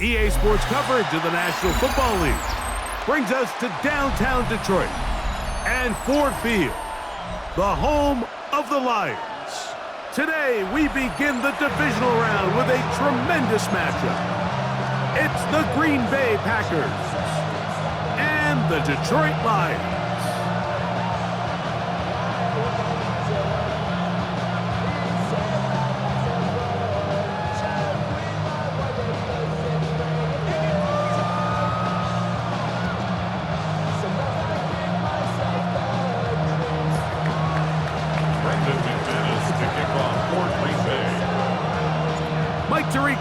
EA Sports coverage of the National Football League brings us to downtown Detroit and Ford Field, the home of the Lions. Today, we begin the divisional round with a tremendous matchup. It's the Green Bay Packers and the Detroit Lions.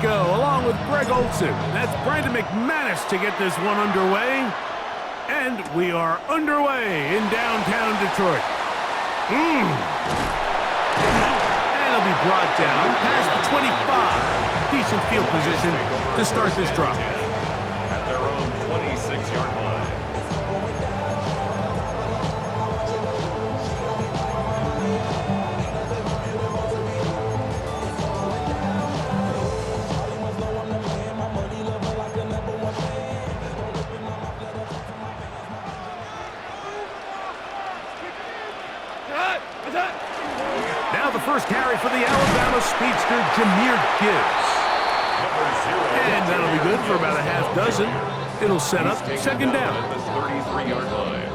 Along with Greg Olson. That's Brandon McManus to get this one underway. And we are underway in downtown Detroit. And it'll be brought down past the 25. Decent field position to start this drive. At their own 26-yard line. Now the first carry for the Alabama speedster, Jahmyr Gibbs. And that'll be good for about a half dozen. It'll set up second down. At the 33-yard line.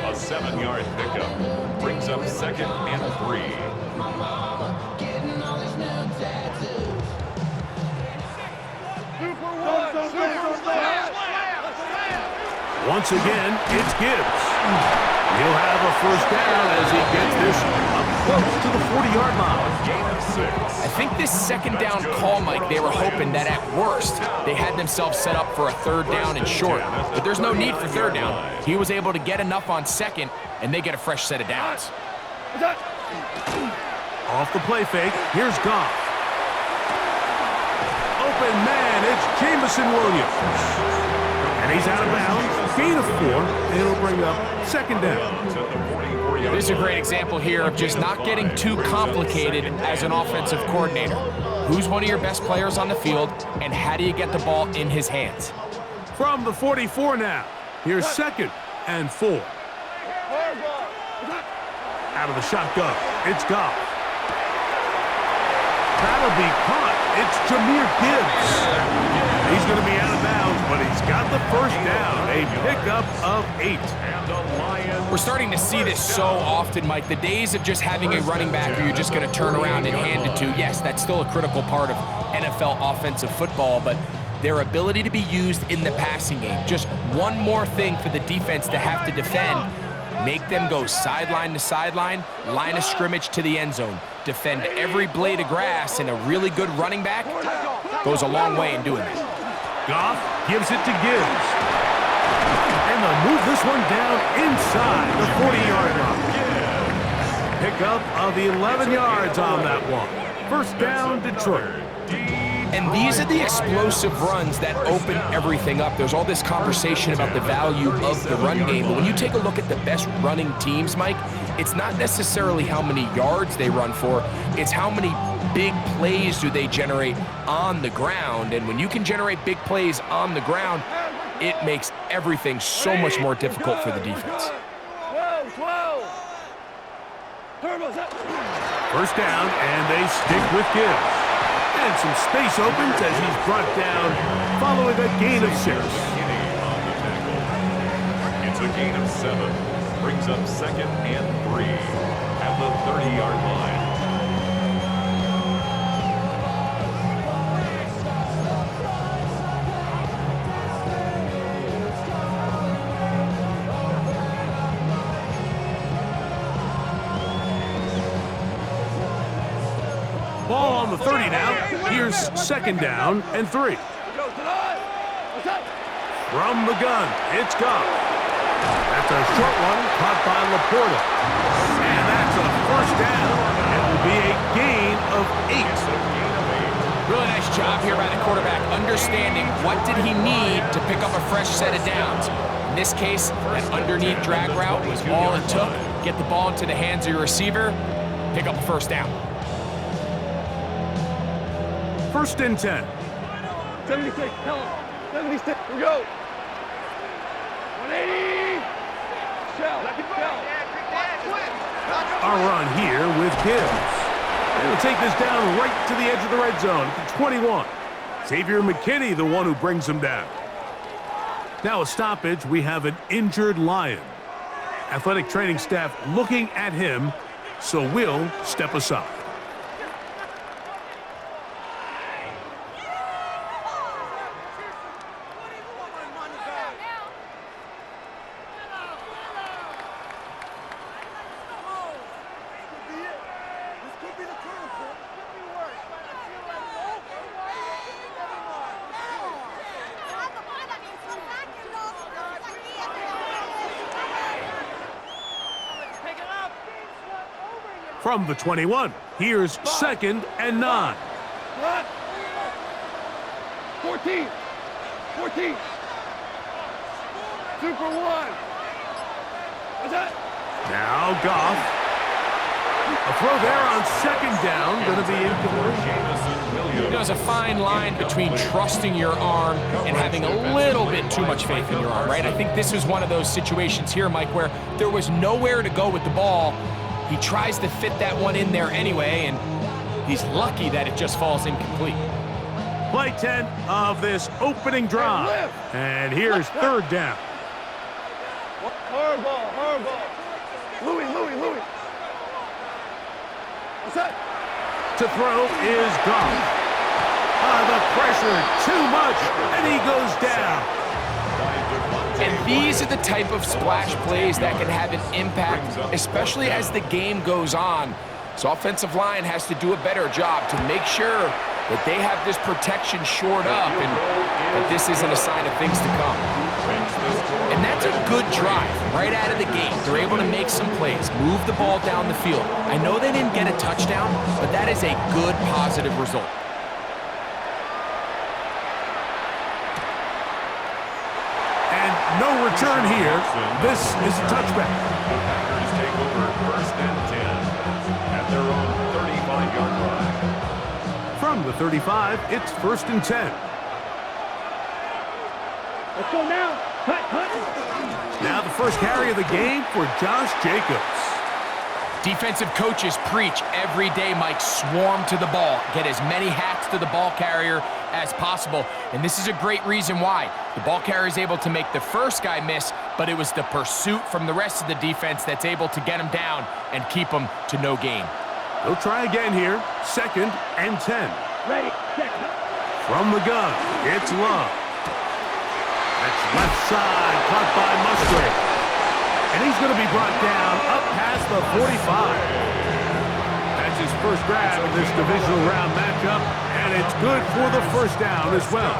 A 7-yard pickup brings up second and 3. Once again, it's Gibbs. He'll have a first down as he gets this up close to the 40-yard line. Gain of 6. I think this second down call, Mike, they were hoping that at worst they had themselves set up for a third down and short. But there's no need for third down. He was able to get enough on second, and they get a fresh set of downs. Off the play fake, here's Goff. Open man, it's Jameson Williams. And he's out of bounds. Gain of 4, and it'll bring up second down. This is a great example here of just not getting too complicated as an offensive coordinator. Who's one of your best players on the field, and how do you get the ball in his hands? From the 44 now, here's second and 4. Out of the shotgun, it's Goff. That'll be caught. It's Jahmyr Gibbs. He's going to be out of bounds, but he's got the first down. A pickup of 8. We're starting to see this so often, Mike. The days of just having a running back who you're just going to turn around and hand it to, yes, that's still a critical part of NFL offensive football, but their ability to be used in the passing game. Just one more thing for the defense to have to defend. Make them go sideline to sideline, line of scrimmage to the end zone. Defend every blade of grass, and a really good running back goes a long way in doing that. Goff gives it to Gibbs. And they'll move this one down inside the 40-yard line. Pickup of 11 yards on that one. First down, Detroit. And these are the explosive runs that open everything up. There's all this conversation about the value of the run game, but when you take a look at the best running teams, Mike, it's not necessarily how many yards they run for, it's how many big plays do they generate on the ground. And when you can generate big plays on the ground, it makes everything so much more difficult for the defense. First down, and they stick with Gibbs. And some space opens as he's brought down following a gain of 6. It's a gain of 7. Brings up second and 3 at the 30-yard line. Ball on the 30 now. Here's second down and 3. From the gun, it's Goff. That's a short one caught by Laporta. And that's a first down. It will be a gain of 8. Really nice job here by the quarterback, understanding what did he need to pick up a fresh set of downs. In this case, that underneath drag route was all it took. Get the ball into the hands of your receiver, pick up a first down. First and 10. 76, tell him. 76, here we go. 180. Shell. A run here with Gibbs. And he'll take this down right to the edge of the red zone at the 21. Xavier McKinney, the one who brings him down. Now a stoppage, we have an injured Lion. Athletic training staff looking at him, so we'll step aside. From the 21, here's 2nd and 9. 14. 14. Super 1. What's that? Now Goff. A throw there on 2nd down, going to be incomplete. There's a fine line between trusting your arm and having a little bit too much faith in your arm, right? I think this is one of those situations here, Mike, where there was nowhere to go with the ball. He tries to fit that one in there anyway, and he's lucky that it just falls incomplete. Play 10 of this opening drive. And here's 3rd down. Hard ball. Louis. What's that? To throw is Goff. The pressure, too much, and he goes down. And these are the type of splash plays that can have an impact, especially as the game goes on. So offensive line has to do a better job to make sure that they have this protection shored up and that this isn't a sign of things to come. And that's a good drive right out of the gate. They're able to make some plays, move the ball down the field. I know they didn't get a touchdown, but that is a good, positive result. No return here. This is a touchback. The Packers take over 1st and 10 at their own 35-yard line. From the 35, it's 1st and 10. Let's go now. Cut. Now the first carry of the game for Josh Jacobs. Defensive coaches preach every day, Mike, swarm to the ball. Get as many hats to the ball carrier as possible. And this is a great reason why. The ball carrier is able to make the first guy miss, but it was the pursuit from the rest of the defense that's able to get him down and keep him to no gain. They'll try again here. 2nd and 10. Ready. Check. From the gun, it's Love. That's left side, caught by Musgrave. And he's going to be brought down up past the 45. That's his first grab in this divisional round matchup, and it's good for the 1st down as well.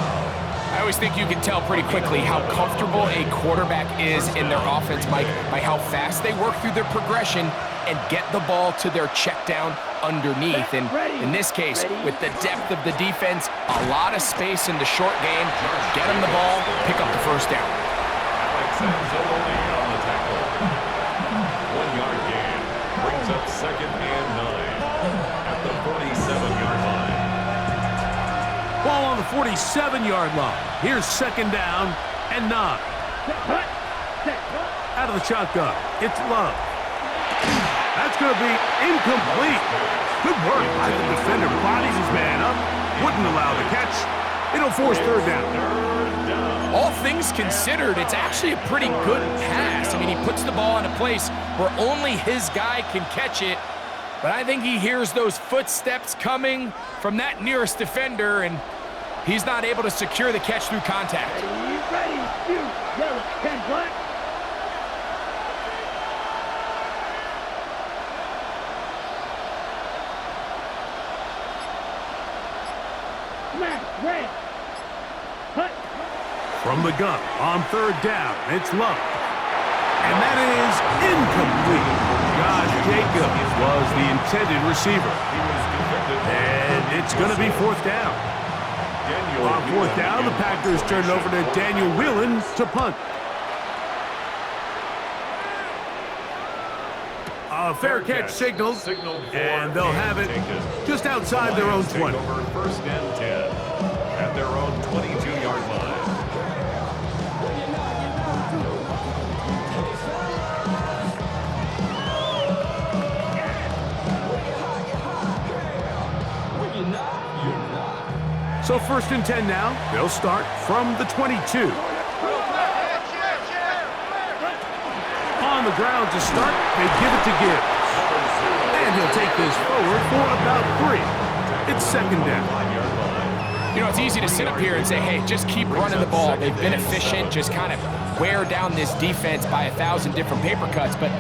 I always think you can tell pretty quickly how comfortable a quarterback is in their offense, Mike, by how fast they work through their progression and get the ball to their check down underneath. And in this case, with the depth of the defense, a lot of space in the short game, get them the ball, pick up the 1st down. On the tackle. 1-yard gain brings up 2nd and 9 at the 47-yard line. Ball on the 47-yard line. Here's 2nd down and 9. Out of the shotgun, it's Love. That's going to be incomplete. Good work by the defender. Bodies his man up. Wouldn't allow the catch. It'll force 3rd down. All things considered, it's actually a pretty good pass. I mean, he puts the ball in a place where only his guy can catch it. But I think he hears those footsteps coming from that nearest defender, and he's not able to secure the catch through contact. Ready. Shoot. Yellow. 10 black. Smash. Red. Cut. From the gun on 3rd down, it's Love. And that is incomplete. Josh Jacobs was the intended receiver. And it's going to be 4th down. On 4th down, the Packers turn it over to Daniel Whelan to punt. A fair catch signaled, and they'll have it just outside their own 20. 1st and 10. at their own 22-yard line. So 1st and 10 now. They'll start from the 22. On the ground to start, they give it to Gibbs. And he'll take this forward for about 3. It's 2nd down. You know, it's easy to sit up here and say, hey, just keep running the ball. They've been efficient, just kind of wear down this defense by 1,000 different paper cuts. But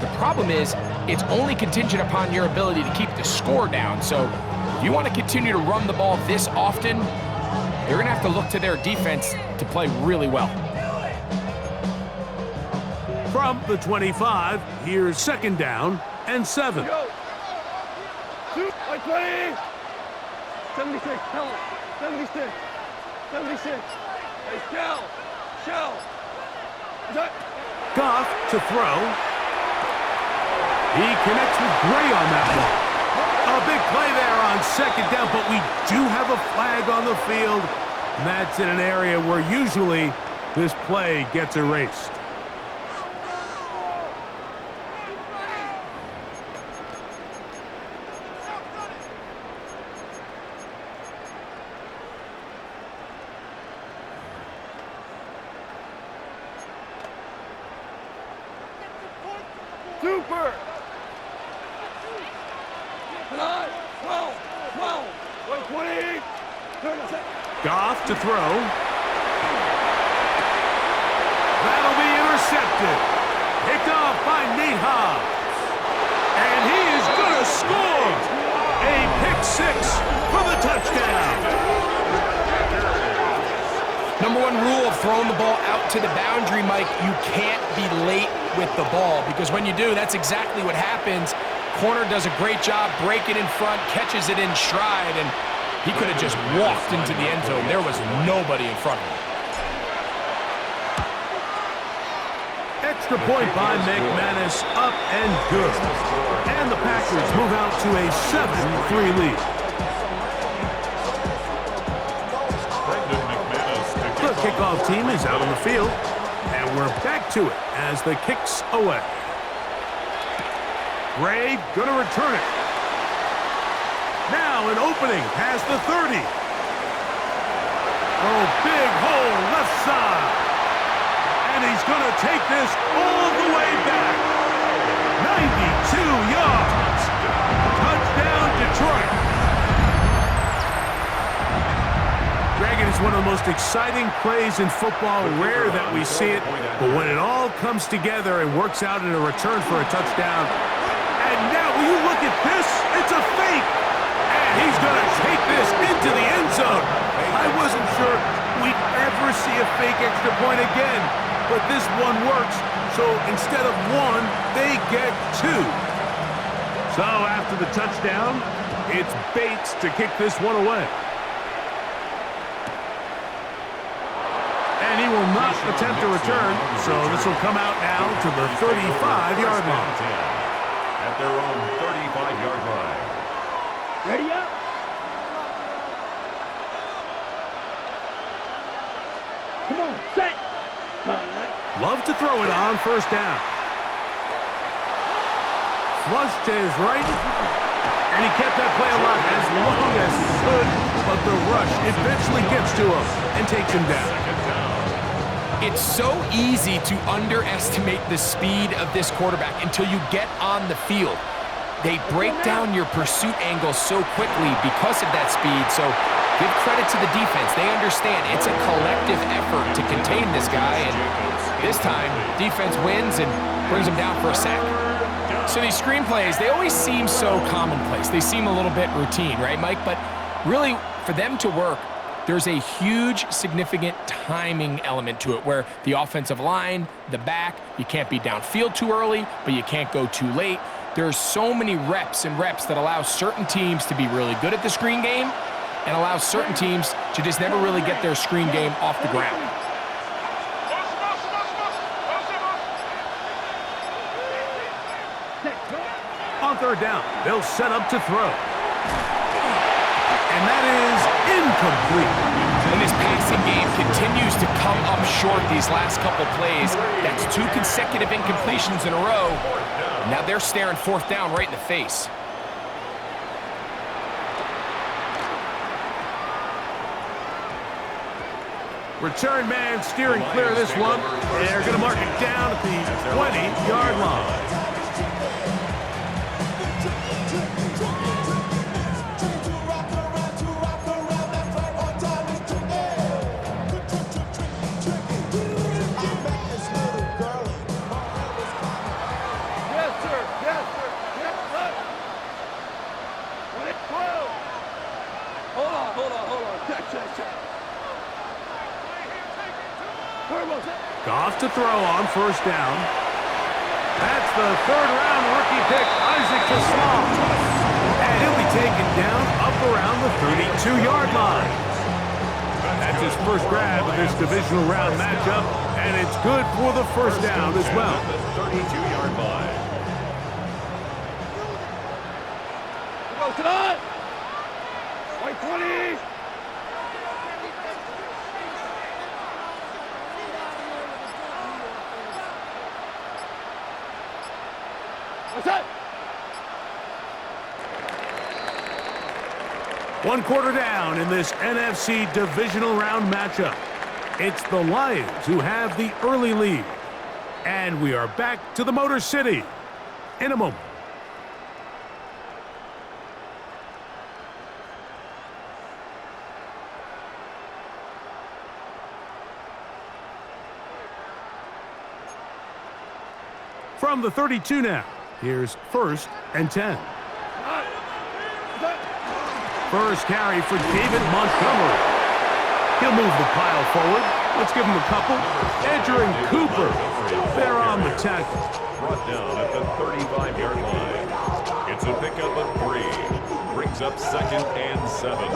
the problem is, it's only contingent upon your ability to keep the score down. So if you want to continue to run the ball this often, you're going to have to look to their defense to play really well. From the 25, here's 2nd down and 7. Go. Shoot. Like 20. 76. Tell him. 76. 76. Hey, shell. Goff to throw. He connects with Gray on that one. A big play there on 2nd down, but we do have a flag on the field. And that's in an area where usually this play gets erased. Super. 9, 12, 120. Goff to throw. That'll be intercepted. Picked off by Nate Hobbs. And he is going to score. A pick 6 for the touchdown. Number 1 rule of throwing the ball out to the boundary, Mike, you can't be late with the ball, because when you do, that's exactly what happens. Corner does a great job breaking in front, catches it in stride, and he could have just walked into the end zone. There was nobody in front of him. Extra point by McManus, up and good. And the Packers move out to a 7-3 lead. The kickoff team is out on the field, and we're back to it as the kick's away. Ray going to return it. Now an opening past the 30. Oh, big hole left side. And he's going to take this all the way back. 92 yards. Touchdown, Detroit. Dragon is one of the most exciting plays in football. Rare that we see it, but when it all comes together and works out in a return for a touchdown. And now, will you look at this? It's a fake. And he's going to take this into the end zone. I wasn't sure we'd ever see a fake extra point again, but this one works. So instead of 1, they get 2. So after the touchdown, it's Bates to kick this one away. And he will not attempt to return, so this will come out now to the 35-yard line. At their own 35-yard line. Ready up. Come on, set. Love to throw it on 1st down. Flush to his right, and he kept that play alive as long as he could, but the rush eventually gets to him and takes him down. It's so easy to underestimate the speed of this quarterback until you get on the field. They break down your pursuit angle so quickly because of that speed, so give credit to the defense. They understand it's a collective effort to contain this guy, and this time, defense wins and brings him down for a sack. So these screenplays, they always seem so commonplace. They seem a little bit routine, right, Mike? But really, for them to work, there's a huge, significant timing element to it where the offensive line, the back, you can't be downfield too early, but you can't go too late. There's so many reps and reps that allow certain teams to be really good at the screen game and allow certain teams to just never really get their screen game off the ground. On 3rd down, they'll set up to throw. And that is incomplete. And this passing game continues to come up short these last couple plays. That's 2 consecutive incompletions in a row. Now they're staring 4th down right in the face. Return man steering clear of this one. They're going to mark it down at the 20-yard line. Goff to throw on 1st down. That's the 3rd-round rookie pick, Isaac Tasman. And he'll be taken down up around the 32-yard line. That's his first grab of this divisional round matchup, and it's good for the 1st down as well. The 32-yard line. Go tonight. White 20. What's that? 1 quarter down in this NFC divisional round matchup. It's the Lions who have the early lead. And we are back to the Motor City in a moment. From the 32 now, here's 1st and 10. First carry for David Montgomery. He'll move the pile forward. Let's give him a couple. Edger and Cooper, they're on the tackle. Brought down at the 35-yard line. It's a pickup of 3. Brings up 2nd and 7.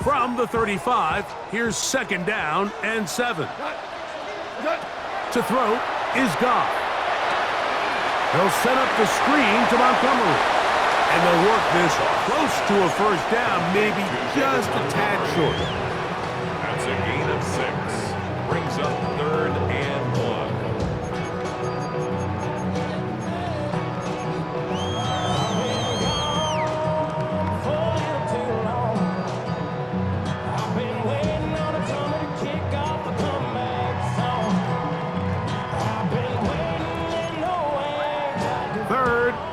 From the 35, here's 2nd down and 7. To throw is Goff. They'll set up the screen to Montgomery. And they'll work this close to a 1st down, maybe just a tad short. That's a gain of 6. Brings up 3rd and 1.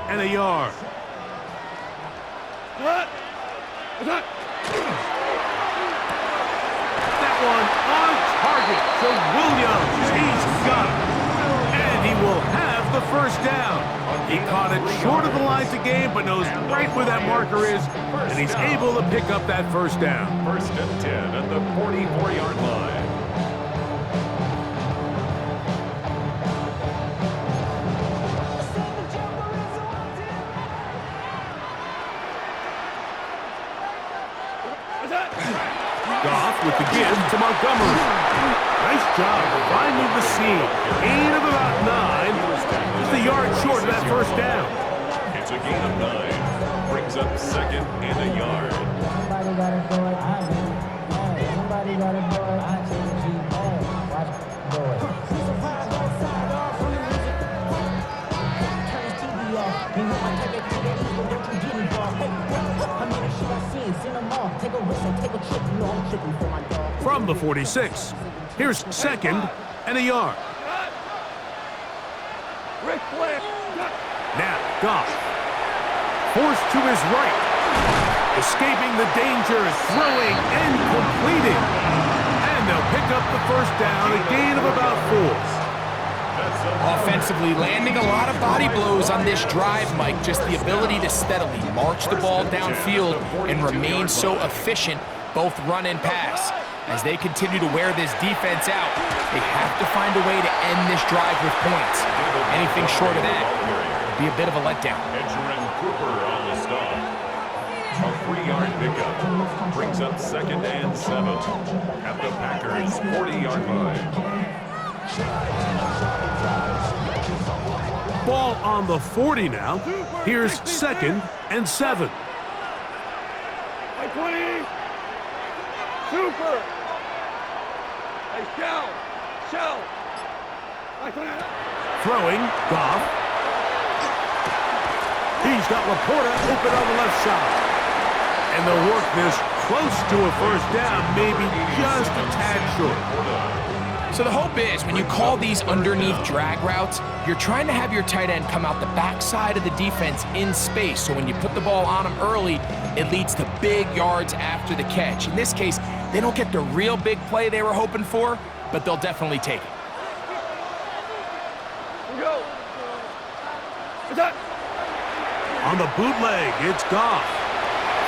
And a yard. That one on target. So Williams, he's got it. And he will have the 1st down. He caught it short of the lines of game, but knows right where that marker is, and he's able to pick up that 1st down. 1st and 10 at the 44-yard line. Goff with the give to Montgomery. Nice job finding the seam. Gain of about 9. Just a yard short of that 1st down. It's a gain of 9. Brings up 2nd and a yard. Somebody got a boy, I mean, hey, somebody got a boy, I take it too bad. Watch boy. She's a fire outside, all from the music. Turn his TV off. You know I take it to the evil, what you getting for? Hey, I mean, the shit I seen them all. Take a risk and take a trip, you know I'm tripping for my dog. From the 46, here's 2nd and a yard. Now, Goff, forced to his right, escaping the danger, throwing and completing. And they'll pick up the 1st down, a gain of about 4. Offensively, landing a lot of body blows on this drive, Mike. Just the ability to steadily march the ball downfield and remain so efficient, both run and pass. As they continue to wear this defense out, they have to find a way to end this drive with points. Anything short of that would be a bit of a letdown. Edger and Cooper on the stop. A 3-yard pickup. Brings up 2nd and 7 at the Packers' 40-yard line. Ball on the 40 now. Here's 2nd and 7. Right 20. Super. Hey, shell. Right 20. Throwing, Goff. He's got Laporta open on the left side. And they'll work this close to a first down, maybe just a tad short. So the hope is when you call these underneath drag routes, you're trying to have your tight end come out the backside of the defense in space. So when you put the ball on him early, it leads to big yards after the catch. In this case, they don't get the real big play they were hoping for, but they'll definitely take it. Go. Attack. On the bootleg, it's Goff.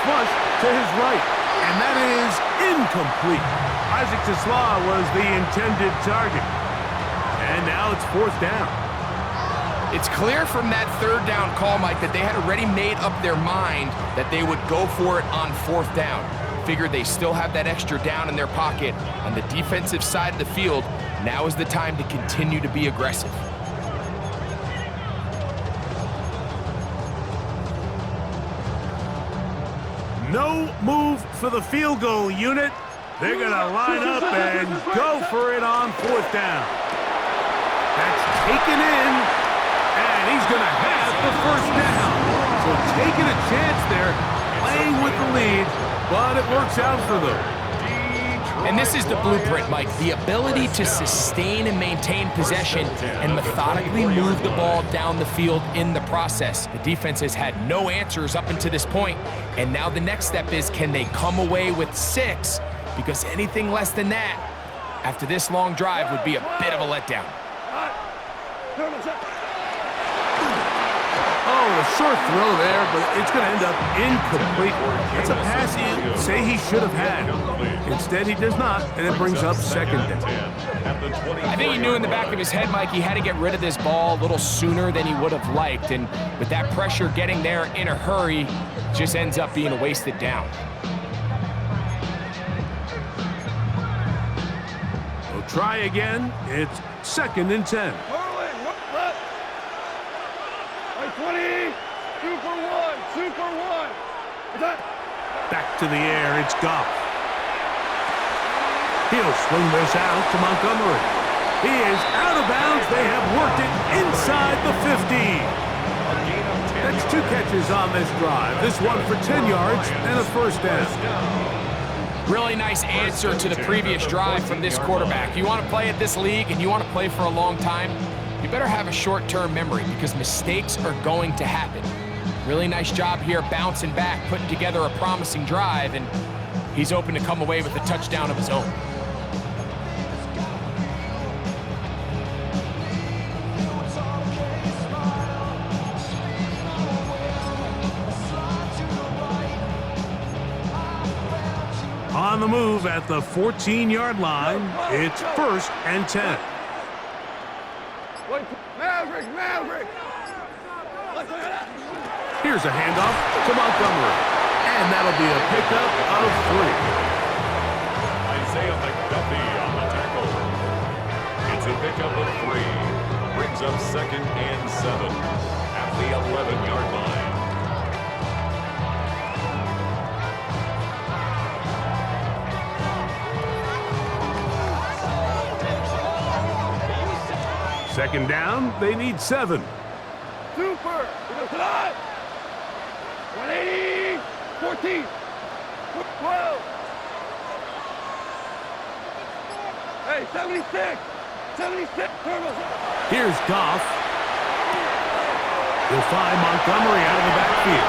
Flush to his right, and that is incomplete. Isaac Tesla was the intended target. And now it's 4th down. It's clear from that 3rd down call, Mike, that they had already made up their mind that they would go for it on 4th down. Figured they still have that extra down in their pocket on the defensive side of the field. Now is the time to continue to be aggressive. No move for the field goal unit. They're going to line up and go for it on 4th down. That's taken in, and he's going to have the first down. So taking a chance there, playing with the lead, but it works out for them. And this is the blueprint, Mike. The ability to sustain and maintain possession and methodically move the ball down the field in the process. The defense has had no answers up until this point, and now the next step is, can they come away with 6? Because anything less than that, after this long drive, would be a bit of a letdown. Oh, a short throw there, but it's going to end up incomplete. That's a pass you say he should have had. Instead, he does not, and it brings up 2nd down. I think he knew in the back of his head, Mike, he had to get rid of this ball a little sooner than he would have liked. And with that pressure getting there in a hurry, just ends up being a wasted down. We'll try again. It's 2nd and 10. 20, super one. Attack. Back to the air, it's Goff. He'll swing this out to Montgomery. He is out of bounds. They have worked it inside the 50. That's 2 catches on this drive. This one for 10 yards and a first down. Really nice answer to the previous drive from this quarterback. You want to play at this league and you want to play for a long time, you better have a short-term memory because mistakes are going to happen. Really nice job here bouncing back, putting together a promising drive, and he's open to come away with a touchdown of his own. On the move at the 14-yard line, it's 1st and 10. Maverick! Here's a handoff to Montgomery, and that'll be a pickup of 3. Isaiah McDuffie on the tackle. It's a pickup of 3. Brings up 2nd and 7 at the 11-yard line. Second down, they need 7. Super! We go tonight! 180! 14! 12! Hey, 76! 76! Turtles! Here's Goff. He'll find Montgomery out of the backfield.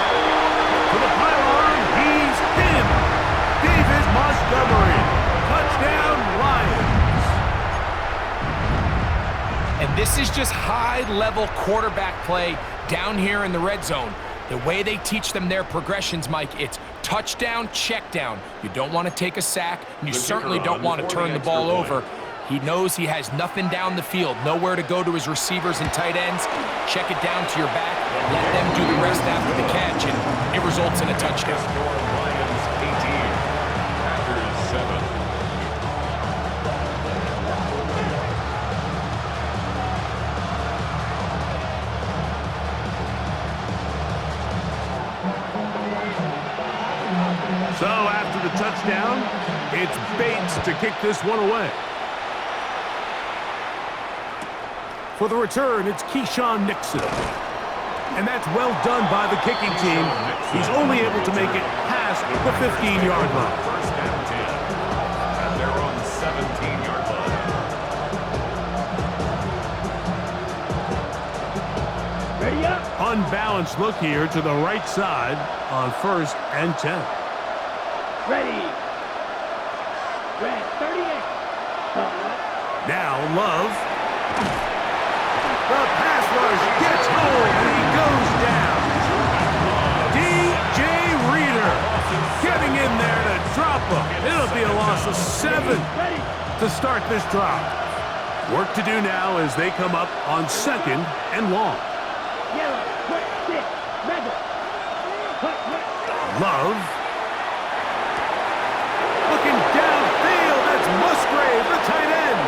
To the pylon, he's in. David Montgomery. Touchdown, Lions. And this is just high-level quarterback play down here in the red zone. The way they teach them their progressions, Mike, it's touchdown, check down. You don't want to take a sack, and you certainly don't want to turn the ball over. He knows he has nothing down the field, nowhere to go to his receivers and tight ends. Check it down to your back, let them do the rest after the catch, and it results in a touchdown. Lions 18, Packers 7. So after the touchdown, it's Bates to kick this one away. For the return, it's Keyshawn Nixon. And that's well done by the kicking team. He's only able to make it past the 15-yard line. First and 10. And they're on the 17-yard line. Ready up. Unbalanced look here to the right side on 1st and 10. Ready. Red 38. Now Love. The pass rush gets home and he goes down. DJ Reader getting in there to drop him. It'll be a loss of 7 to start this drive. Work to do now as they come up on 2nd and long. Yellow. Quick. Stick. Red. Love. Looking downfield. That's Musgrave, the tight end.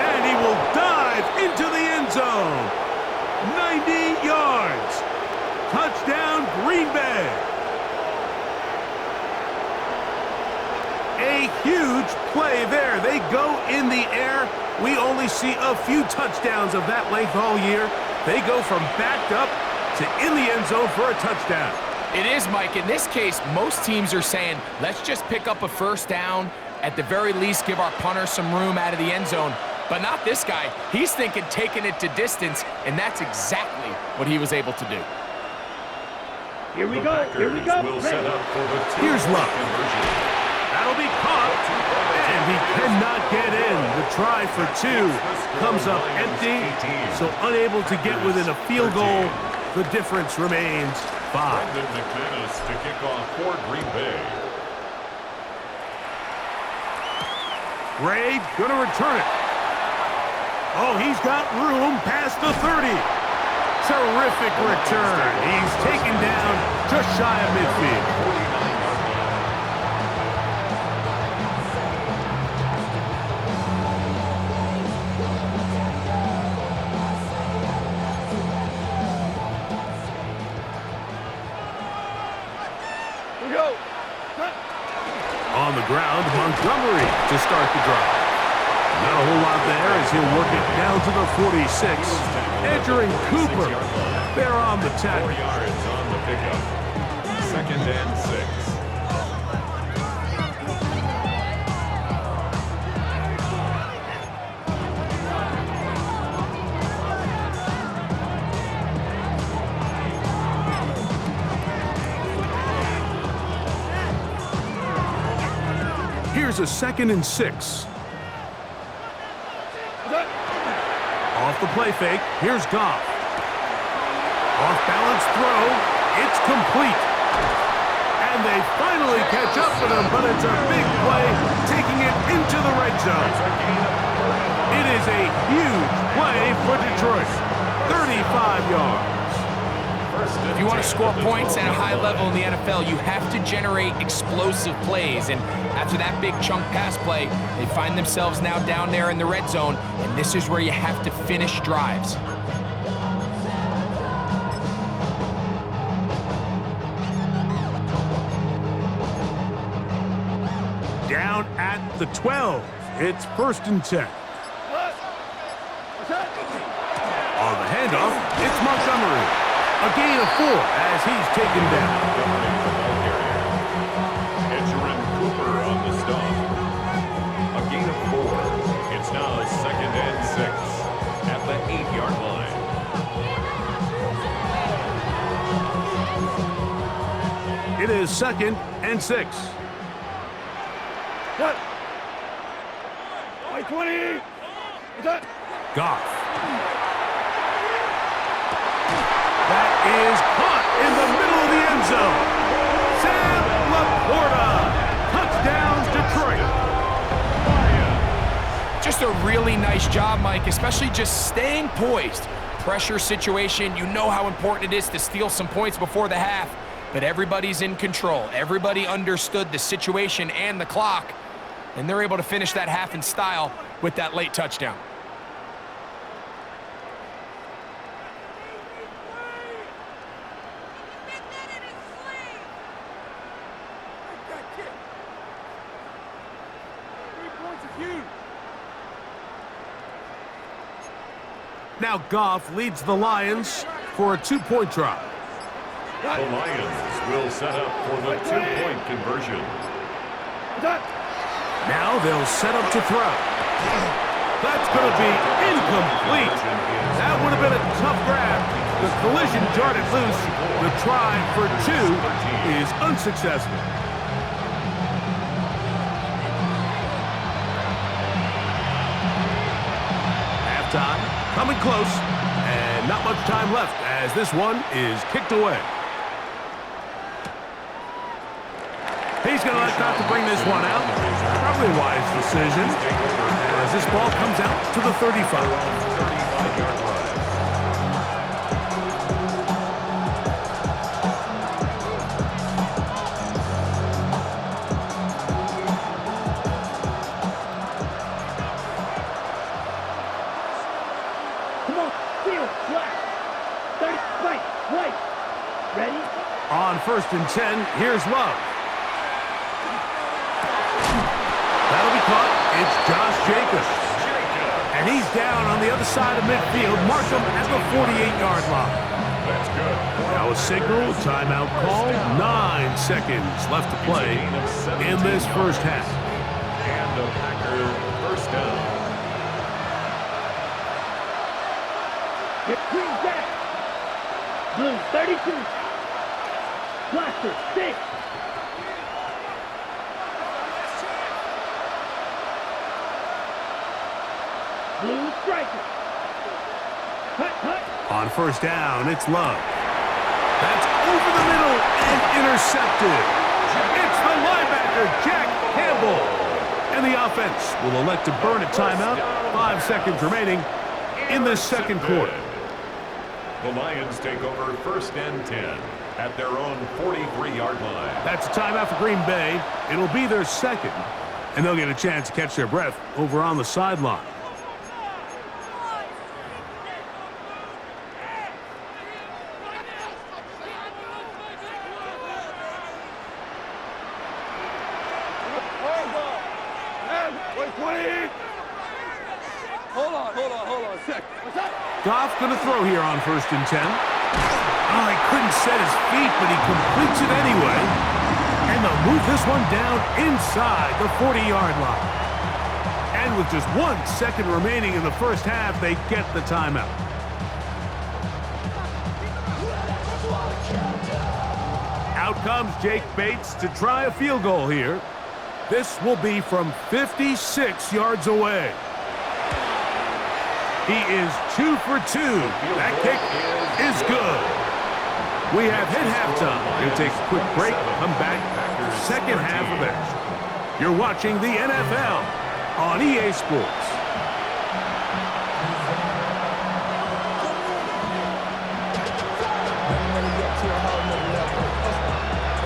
And he will dive into the end zone. 90 yards. Touchdown, Green Bay. A huge play there. They go in the air. We only see a few touchdowns of that length all year. They go from backed up to in the end zone for a touchdown. It is, Mike. In this case, most teams are saying, let's just pick up a first down. At the very least, give our punter some room out of the end zone. But not this guy. He's thinking taking it to distance, and that's exactly what he was able to do. Here we go. Here we go. Will set up for the Here's Love. conversion. That'll be caught, and he cannot get in. The try for 2 comes up empty, so unable to get within a field goal. The difference remains 5. Brendan McManus to kick off for Green Bay. Gray gonna return it. Oh, he's got room past the 30. Terrific return. He's taken down just shy of midfield. Here we go. On the ground, Montgomery to start the drive. Not a whole lot there as he'll work it down to the 46. Entering Cooper. They're on the 10. 4 yards on the pickup. 2nd and 6. Here's a 2nd and 6. Off the play fake, here's Goff. Off-balance throw, it's complete. And they finally catch up with him, but it's a big play, taking it into the red zone. It is a huge play for Detroit. 35 yards. If you want to score points at a high level in the NFL, you have to generate explosive plays. And after that big chunk pass play, they find themselves now down there in the red zone, and this is where you have to finish drives. Down at the 12. It's 1st and 10. On the handoff, it's Montgomery. A gain of 4 as he's taken down. Cooper on the stop. A gain of 4. It's now 2nd and 6 at the 8-yard line. It is 2nd and 6. Cut. White 20. Cut. Goff. That is caught in the middle of the end zone. Sam Laporta. Touchdowns, Detroit. Just a really nice job, Mike, especially just staying poised. Pressure situation, you know how important it is to steal some points before the half, but everybody's in control. Everybody understood the situation and the clock, and they're able to finish that half in style with that late touchdown. Now Goff leads the Lions for a 2-point try. The Lions will set up for the 2-point conversion. Now they'll set up to throw. That's going to be incomplete. That would have been a tough grab. The collision jarred it loose. The try for 2 is unsuccessful. Halftime, coming close, and not much time left as this one is kicked away. He's going to elect not to bring this one out. Probably a wise decision as this ball comes out to the 35. 35-yard line. Come on, field, flat. 30, wait. Ready? On 1st and 10, here's Love. That'll be caught. It's Josh Jacobs. And he's down on the other side of midfield. Mark him at the 48-yard line. That's good. Now a signal, timeout call. 9 seconds left to play in this first half. And the Packer first down. Get green back. Blue, 32. Blaster, 6. Blue striker. Cut. On 1st down, it's Love. That's over the middle and intercepted. It's the linebacker, Jack Campbell. And the offense will elect to burn a timeout. 5 seconds remaining in the second quarter. The Lions take over 1st and 10 at their own 43-yard line. That's a timeout for Green Bay. It'll be their second, and they'll get a chance to catch their breath over on the sideline. Hold on a sec. What's up? Goff going to throw here on 1st and 10. Oh, he couldn't set his feet, but he completes it anyway. And they'll move this one down inside the 40-yard line. And with just 1 second remaining in the first half, they get the timeout. Out comes Jake Bates to try a field goal here. This will be from 56 yards away. He is 2 for 2. That kick is good. We have hit halftime. We'll take a quick break. Come back. Second half of action. You're watching the NFL on EA Sports.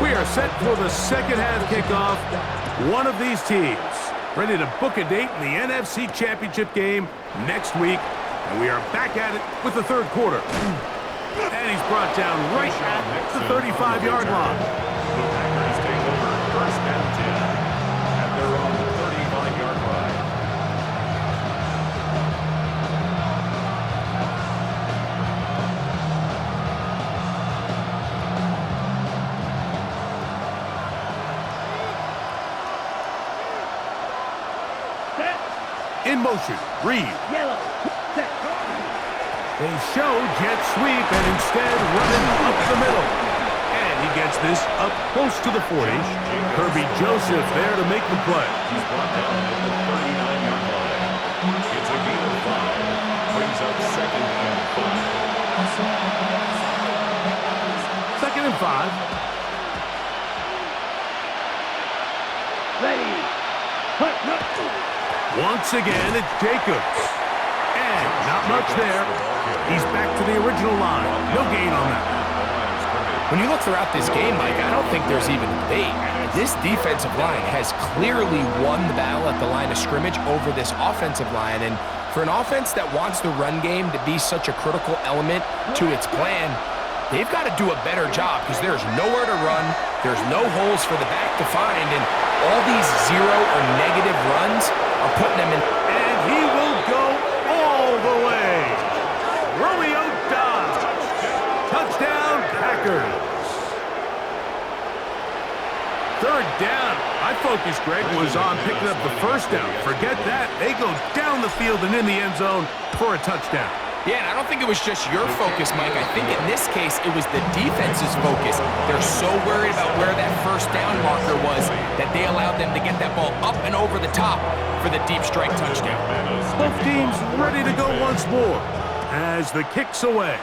We are set for the second half kickoff. One of these teams ready to book a date in the NFC Championship game next week. And we are back at it with the third quarter. And he's brought down right at the 35-yard line. The Packers take over 1st and 10 at their own 35-yard line. Set. In motion, Reed. Yellow. Set. They show jet sweep and instead running up the middle. And he gets this up close to the 40. Kirby Joseph there to make the play. He's brought down at the 39-yard line. It's a gain of 5. Brings up 2nd and 5. 2nd and 5. Ready. Cut. Once again, it's Jacobs. And not much there. He's back to the original line. No gain on that. When you look throughout this game, Mike, I don't think there's even a debate. This defensive line has clearly won the battle at the line of scrimmage over this offensive line. And for an offense that wants the run game to be such a critical element to its plan, they've got to do a better job because there's nowhere to run. There's no holes for the back to find. And all these 0 or negative runs are putting them in. And he will go all the way. Packers. Third down. My focus, Greg, was on picking up the first down. Forget that. They go down the field and in the end zone for a touchdown. Yeah, and I don't think it was just your focus, Mike. I think in this case, it was the defense's focus. They're so worried about where that first down marker was that they allowed them to get that ball up and over the top for the deep strike touchdown. Both teams ready to go once more as the kick's away.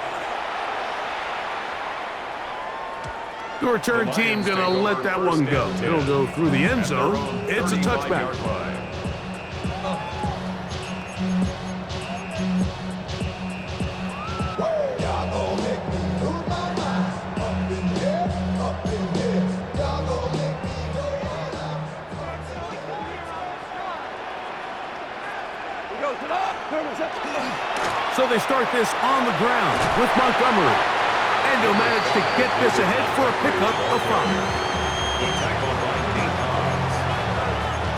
The return team going to let that one go. It'll go through the end zone. It's a touchback. So they start this on the ground with Montgomery. And he'll manage to get this ahead for a pickup of 5. The tackle by Nate Hobbs.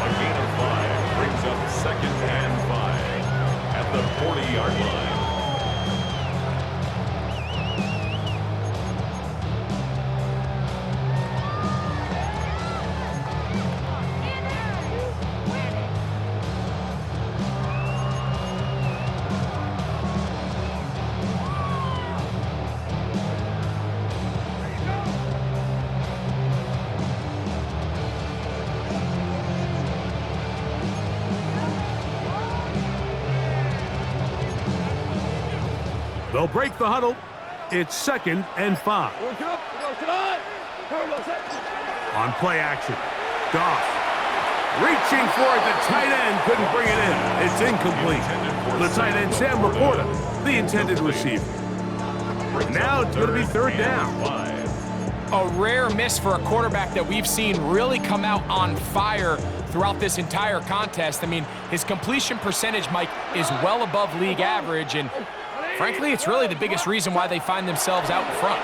A gain of 5 brings up 2nd and 5 at the 40-yard line. They'll break the huddle. It's 2nd and 5. On play action. Goff. Reaching for it. The tight end couldn't bring it in. It's incomplete. The tight end, Sam Laporta, the intended receiver. Now it's going to be 3rd down. A rare miss for a quarterback that we've seen really come out on fire throughout this entire contest. I mean, his completion percentage, Mike, is well above league average, and frankly, it's really the biggest reason why they find themselves out in front.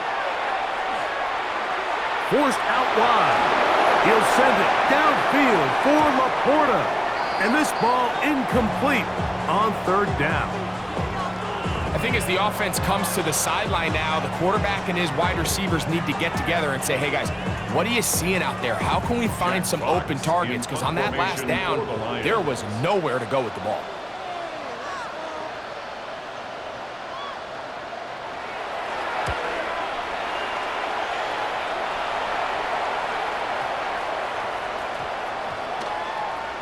Forced out wide. He'll send it downfield for Laporta. And this ball incomplete on 3rd down. I think as the offense comes to the sideline now, the quarterback and his wide receivers need to get together and say, hey guys, what are you seeing out there? How can we find some open targets? Because on that last down, there was nowhere to go with the ball.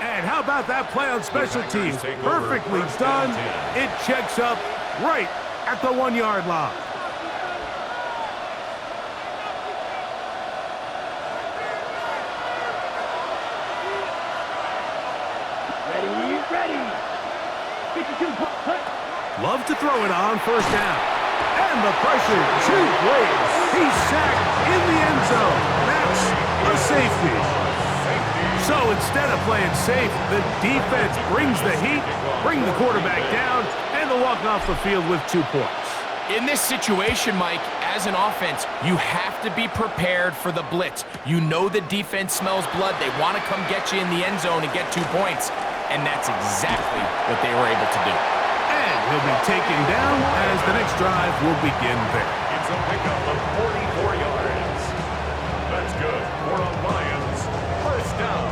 And how about that play on special teams? Perfectly done. It checks up right at the 1-yard line. Ready. 52. Love to throw it on 1st down. And the pressure too great. He's sacked in the end zone. That's a safety. So instead of playing safe, the defense brings the heat, bring the quarterback down, and they'll walk off the field with 2 points. In this situation, Mike, as an offense, you have to be prepared for the blitz. You know the defense smells blood. They want to come get you in the end zone and get 2 points, and that's exactly what they were able to do. And he'll be taken down as the next drive will begin there. It's a pickup of 44 yards. That's good for the Lions. 1st down.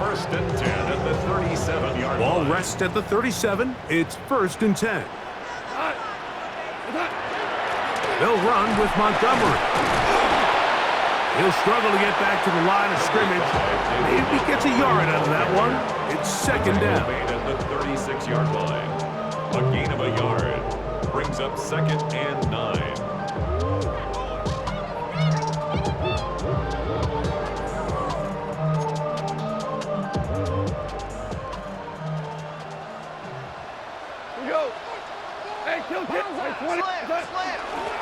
1st and 10 at the 37-yard line. Ball rests at the 37. It's 1st and 10. They'll run with Montgomery. He'll struggle to get back to the line of scrimmage. Maybe he gets a yard out of that one. It's 2nd down. At the 36-yard line. A gain of a yard brings up 2nd and 9.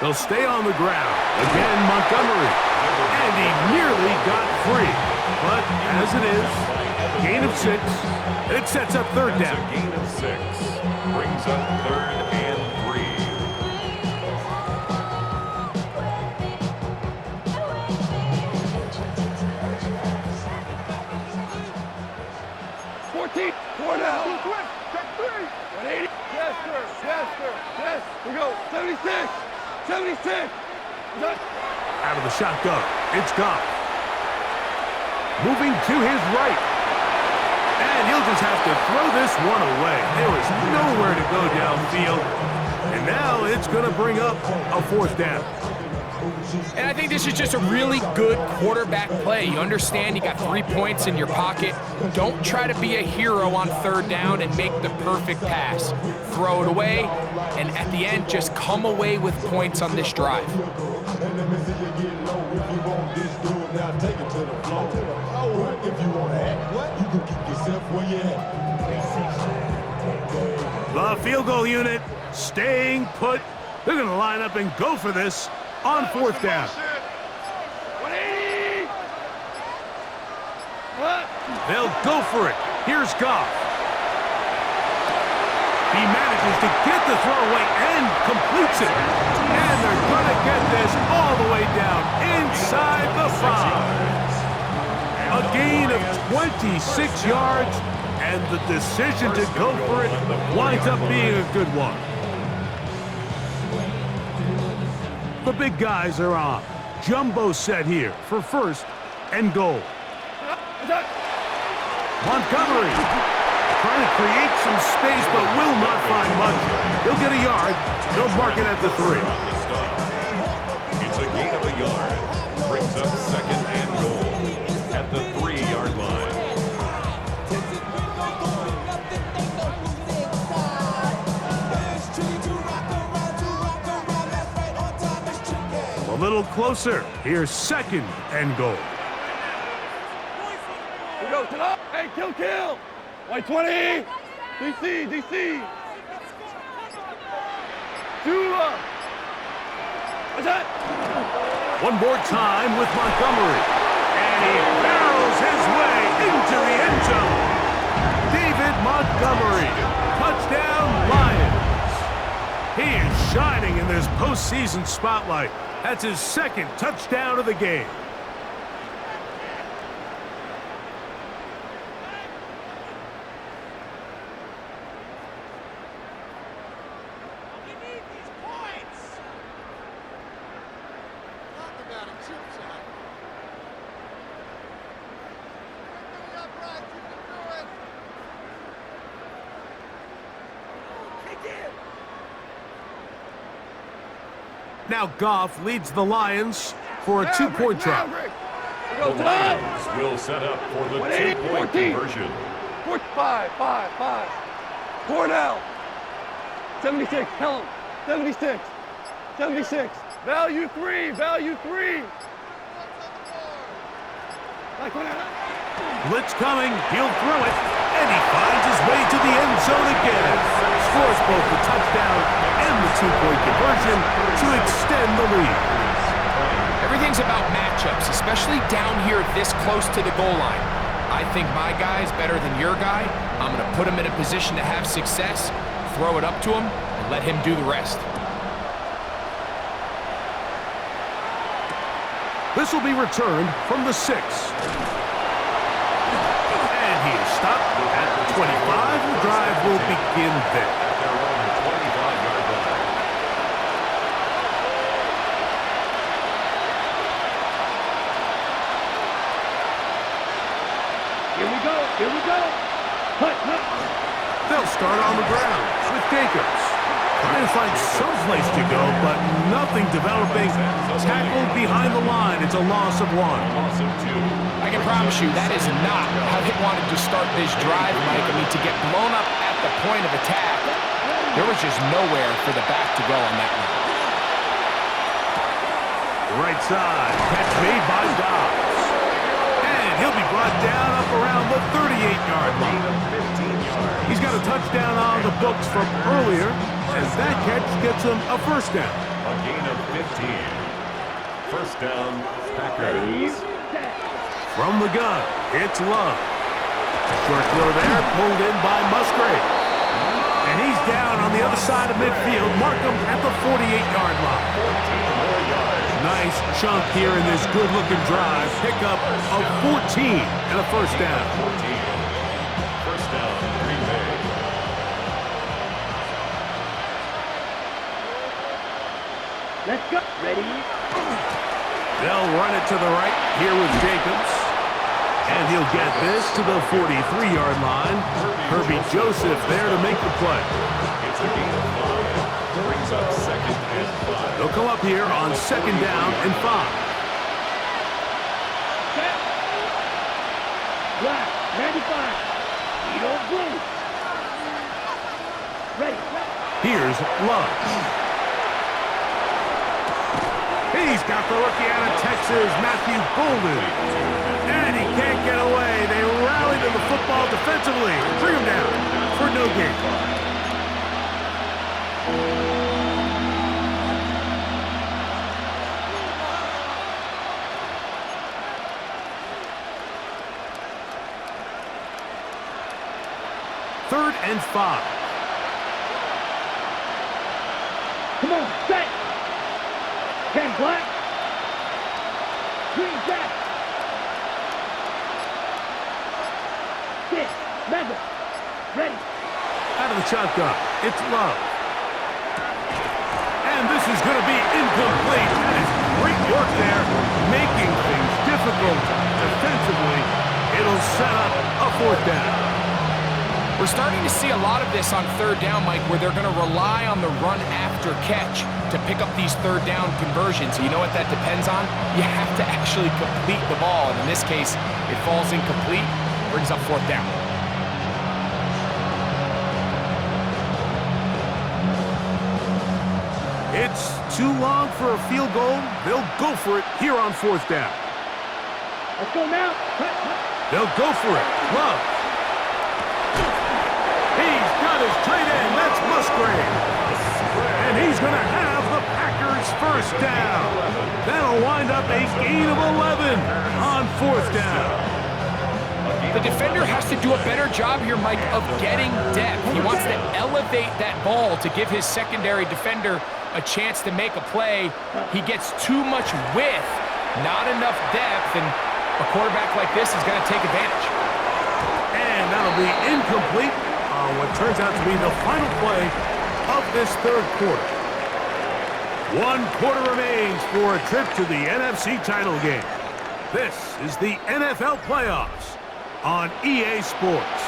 They'll stay on the ground. Again, Montgomery. And he nearly got free. But as it is, gain of 6. It sets up 3rd down. A gain of 6 brings up 3rd and 3. 14. 4 down. Check 3. 180. Yes, sir. Yes. We go. 76. Out of the shotgun, it's Goff. Moving to his right. And he'll just have to throw this one away. There is nowhere to go downfield. And now it's going to bring up a 4th down. And I think this is just a really good quarterback play. You understand you got 3 points in your pocket. Don't try to be a hero on 3rd down and make the perfect pass. Throw it away, and at the end, just come away with points on this drive. The field goal unit staying put. They're going to line up and go for this on 4th down. 180. They'll go for it. Here's Goff. He manages to get the throw away and completes it. And they're going to get this all the way down inside the 5. A gain of 26 yards, and the decision to go for it winds up being a good one. The big guys are on. Jumbo set here for 1st and goal. Montgomery trying to create some space, but will not find much. He'll get a yard. They'll mark it at the 3. It's a gain of a yard. Brings up 2nd and goal at the 3-yard line. A little closer. Here's 2nd and goal. We go to the. Hey, kill. 120. DC. Tula. What's that? One more time with Montgomery. And he barrels his way into the end zone. David Montgomery. Touchdown, Lions. He is shining in this postseason spotlight. That's his 2nd touchdown of the game. Now Goff leads the Lions for a 2-point try. The Lions will set up for the 2-point conversion. 5. 4 down. 76. Tell him. 76. Value 3. Blitz coming. He'll throw it. And he finds his way to the end zone again. Scores both the touchdown and the 2-point conversion to extend the lead. Everything's about matchups, especially down here this close to the goal line. I think my guy's better than your guy. I'm going to put him in a position to have success, throw it up to him, and let him do the rest. This will be returned from the 6. And he is stopped at the 25. The drive will begin there. Their own 25-yard line. Here we go. Hut. They'll start on the ground with Jacobs. Trying to find some place to go, but nothing developing. Tackled behind the line. It's a loss of 1. Loss of 2. I can promise you that is not how they wanted to start this drive, Mike. I mean, to get blown up at the point of attack, there was just nowhere for the back to go on that one. Right side. Catch made by Dobbs. And he'll be brought down up around the 38-yard line. He's got a touchdown on the books from earlier, as that catch gets him a 1st down. A gain of 15. 1st down, Packers. From the gun, it's Love. Short throw there, pulled in by Musgrave. And he's down on the other side of midfield. Mark him at the 48-yard line. 14 more yards. Nice chunk here in this good-looking drive. Pickup of 14 and a 1st down. 14. 1st down, Green Bay. Let's go. Ready? They'll run it to the right here with Jacobs. And he'll get this to the 43-yard line. Herbie Joseph there to make the play. It's a gain of 5. Brings up 2nd and 5. They'll come up here on 2nd down and 5. Set. Black. 95. Edo blue. Ready. Here's Love. He's got the rookie out of Texas, Matthew Bolden. And he can't get away. They rally to the football defensively. Bring him down for no gain. Third and 5. Come on. Set. 10 black. Green jack. 6. Mega. Ready. Out of the shotgun, it's Love. And this is going to be incomplete. That is great work there, making things difficult defensively. It'll set up a 4th down. We're starting to see a lot of this on 3rd down, Mike, where they're going to rely on the run after catch to pick up these 3rd down conversions. You know what that depends on? You have to actually complete the ball. And in this case, it falls incomplete, brings up 4th down. It's too long for a field goal. They'll go for it here on 4th down. Let's go now. They'll go for it. Love. He's got his tight end. That's Musgrave. And he's going to have the Packers 1st down. That'll wind up a gain of 11 on 4th down. The defender has to do a better job here, Mike, of getting depth. He wants to elevate that ball to give his secondary defender a chance to make a play. He gets too much width, not enough depth, and a quarterback like this is going to take advantage. And that'll be incomplete on what turns out to be the final play of this 3rd quarter. 1 quarter remains for a trip to the NFC title game. This is the NFL playoffs on EA Sports.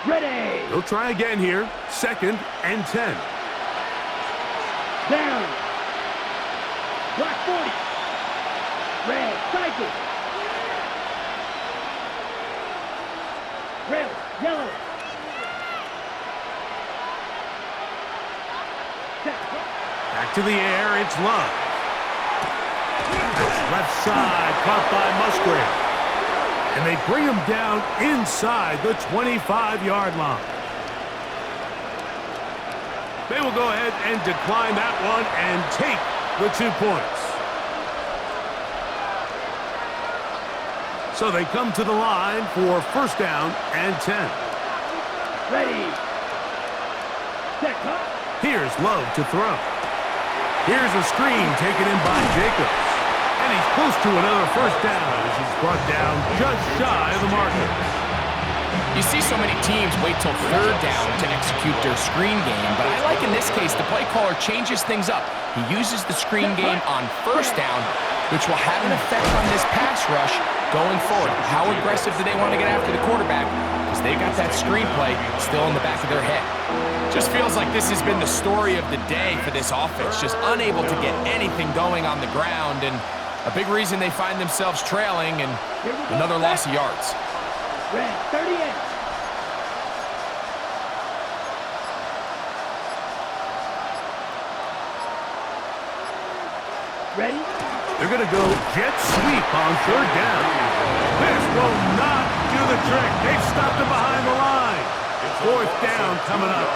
Ready. They'll try again here. 2nd and 10. Down. Black 40. Red. Cycle. Red. Yellow. Back to the air, it's Love. That's left side, caught by Musgrave. And they bring him down inside the 25-yard line. They will go ahead and decline that one and take the 2 points. So they come to the line for 1st down and 10. Ready. Set. Here's Love to throw. Here's a screen taken in by Jacobs. And he's close to another 1st down as he's brought down just shy of the marker. You see so many teams wait till 3rd down to execute their screen game, but I like in this case the play caller changes things up. He uses the screen game on 1st down, which will have an effect on this pass rush going forward. How aggressive do they want to get after the quarterback? Because they got that screenplay still in the back of their head. Just feels like this has been the story of the day for this offense, just unable to get anything going on the ground, and a big reason they find themselves trailing and another loss of yards. Red. 38. Ready? They're going to go jet sweep on 3rd down. This will not do the trick. They've stopped him behind the line. 4th down coming up.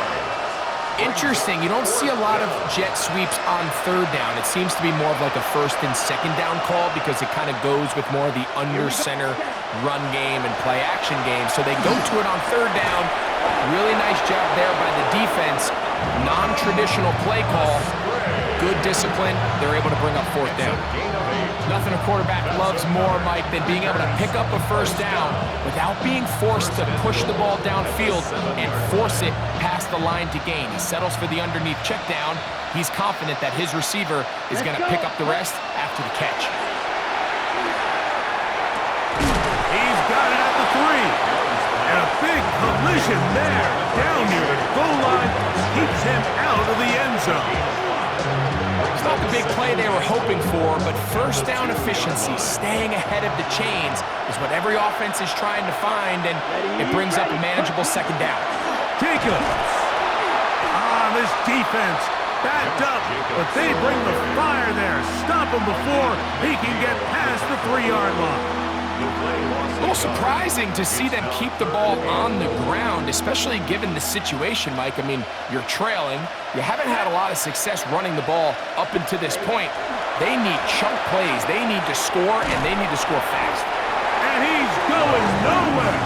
Interesting. You don't see a lot of jet sweeps on 3rd down. It seems to be more of like a 1st and 2nd down call because it kind of goes with more of the under center run game and play action game. So they go to it on 3rd down. Really nice job there by the defense. Non-traditional play call. good discipline, they're able to bring up fourth down. Nothing a quarterback loves more, Mike, than being able to pick up a first down without being forced to push the ball downfield and force it past the line to gain. He settles for the underneath check down. He's confident that his receiver is going to pick up the rest after the catch. He's got it at the 3. And a big collision there down near the goal line keeps him out of the end zone. It's not the big play they were hoping for, but first down efficiency, staying ahead of the chains, is what every offense is trying to find, and it brings up a manageable second down. Jacobs. This defense backed up, but they bring the fire there. Stop him before he can get past the 3-yard line. A little surprising to see them keep the ball on the ground, especially given the situation, Mike. I mean, you're trailing. You haven't had a lot of success running the ball up until this point. They need chunk plays. They need to score, and they need to score fast. And he's going nowhere.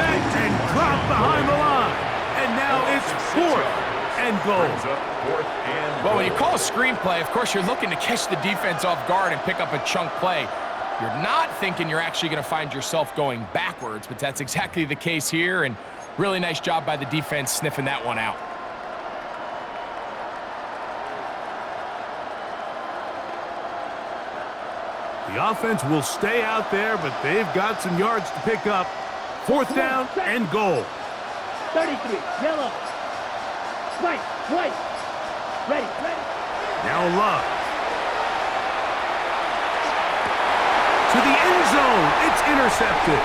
Met and dropped behind the line. And now it's 4th and goal. Well, when you call a screenplay, of course, you're looking to catch the defense off guard and pick up a chunk play. You're not thinking you're actually going to find yourself going backwards, but that's exactly the case here, and really nice job by the defense sniffing that one out. The offense will stay out there, but they've got some yards to pick up. 4th down and goal. 33, yellow. White, white. Ready. Now Love. To the end zone, it's intercepted.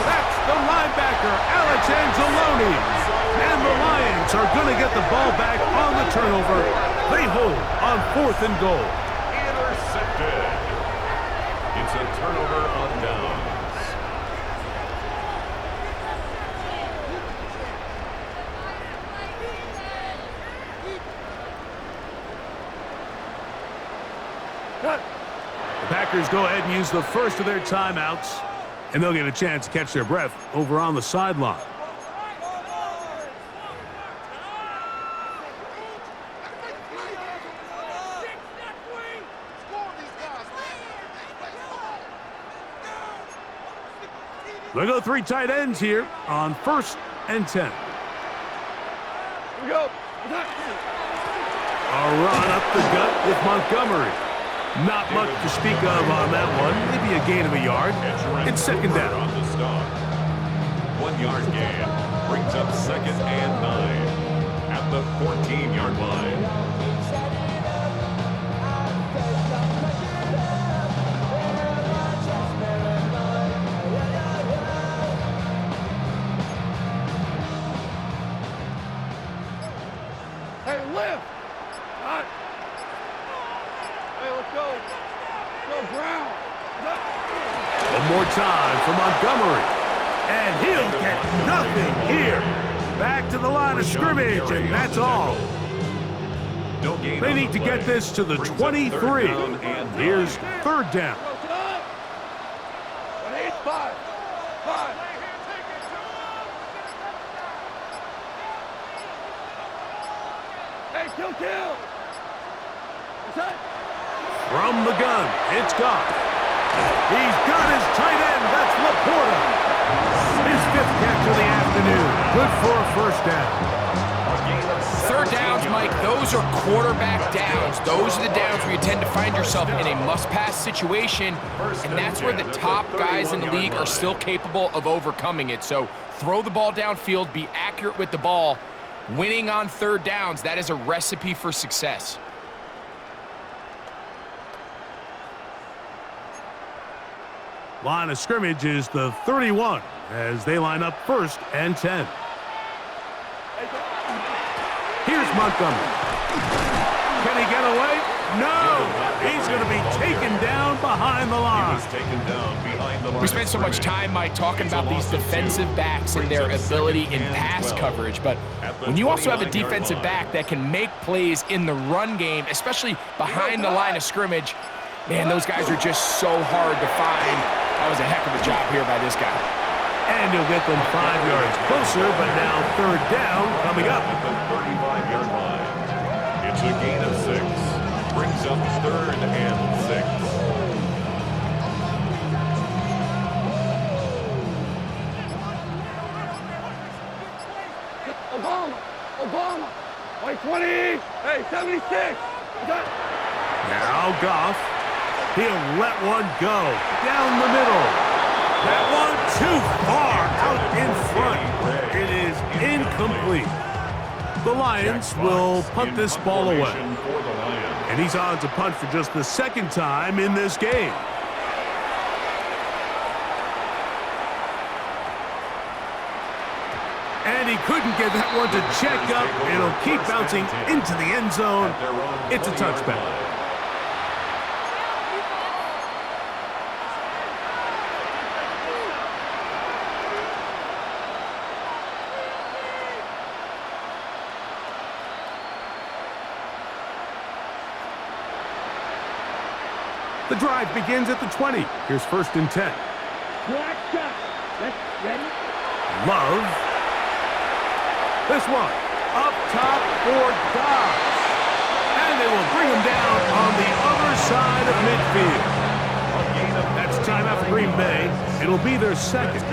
That's the linebacker, Alex Anzalone. And the Lions are going to get the ball back on the turnover. They hold on 4th and goal. Intercepted. It's a turnover on downs. The Packers go ahead and use the first of their timeouts, and they'll get a chance to catch their breath over on the sideline. They go 3 tight ends here on 1st and 10. Here we go. A run up the gut with Montgomery. Not much to speak of on that one. Maybe a gain of a yard. It's 2nd down. On the stop. 1-yard gain brings up 2nd and 9 at the 14-yard line. Hey, lift. Hot. Hey, let's go. Go Brown. One more time for Montgomery. And he'll get nothing here. Back to the line of scrimmage, and that's all. They need to get this to the 23. Here's 3rd down. Five. Hey, kill. From the gun, it's Goff. He's got his tight end. That's Laporta. His 5th catch of the afternoon. Good for a 1st down. 3rd downs, Mike, those are quarterback downs. Those are the downs where you tend to find yourself in a must-pass situation, and that's where the top guys in the league are still capable of overcoming it. So throw the ball downfield, be accurate with the ball. Winning on 3rd downs, that is a recipe for success. Line of scrimmage is the 31 as they line up 1st and 10. Here's Montgomery. Can he get away? No! He's going to be taken down behind the line. We spent so much time, Mike, talking about these defensive backs and their ability in pass coverage, but when you also have a defensive back that can make plays in the run game, especially behind the line of scrimmage, man, those guys are just so hard to find. That was a heck of a job here by this guy. And he'll get them 5 yards closer, but now 3rd down coming up. At the 35-yard line. It's a gain of 6. Brings up 3rd and 6. Obama. White 20. Hey, 76. Now Goff. He'll let one go down the middle. That one too far out in front. It is incomplete. The Lions will punt this ball away. And he's on to punt for just the 2nd time in this game. And he couldn't get that one to check up. It'll keep bouncing into the end zone. It's a touchback. The drive begins at the 20. Here's 1st and 10. Black shot. Let's ready. Love. This one up top for Dobbs. And they will bring him down on the other side of midfield. That's timeout for Green Bay. It'll be their 2nd.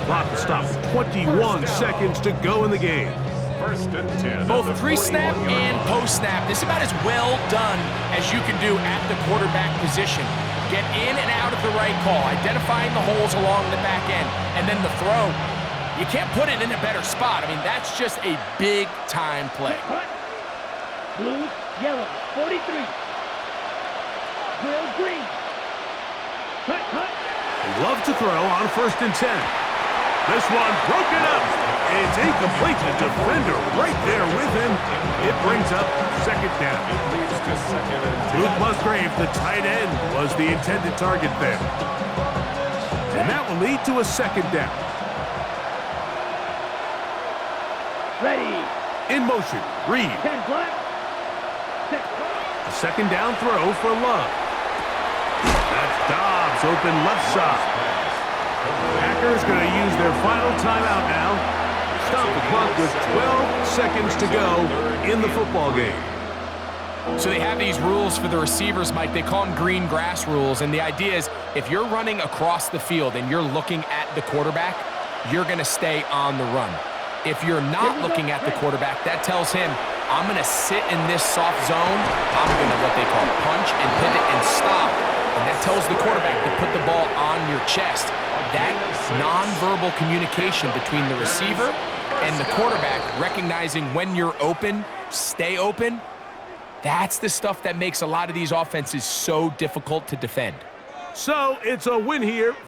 Clock will stop with 21 seconds to go in the game. 1st and 10. Both pre-snap and post-snap. This is about as well done as you can do at the quarterback position. Get in and out of the right call, identifying the holes along the back end, and then the throw. You can't put it in a better spot. I mean, that's just a big-time play. Blue, yellow, 43. Grill, green. Cut. Love to throw on 1st and 10. This one broken up. It's incomplete. The defender right there with him. It brings up 2nd down. It leads to 2nd and 10. Luke Musgrave, the tight end, was the intended target there. And that will lead to a 2nd down. Ready. In motion, Reed. 10 black. A 2nd down throw for Love. That's Dobbs open left side. Packers going to use their final timeout now. Stop the clock with 12 seconds to go in the football game. So they have these rules for the receivers, Mike. They call them green grass rules. And the idea is if you're running across the field and you're looking at the quarterback, you're going to stay on the run. If you're not looking at the quarterback, that tells him, I'm going to sit in this soft zone. I'm going to what they call punch and pivot and stop. And that tells the quarterback to put the ball on your chest. That nonverbal communication between the receiver and the quarterback, recognizing when you're open, stay open, that's the stuff that makes a lot of these offenses so difficult to defend. So it's a win here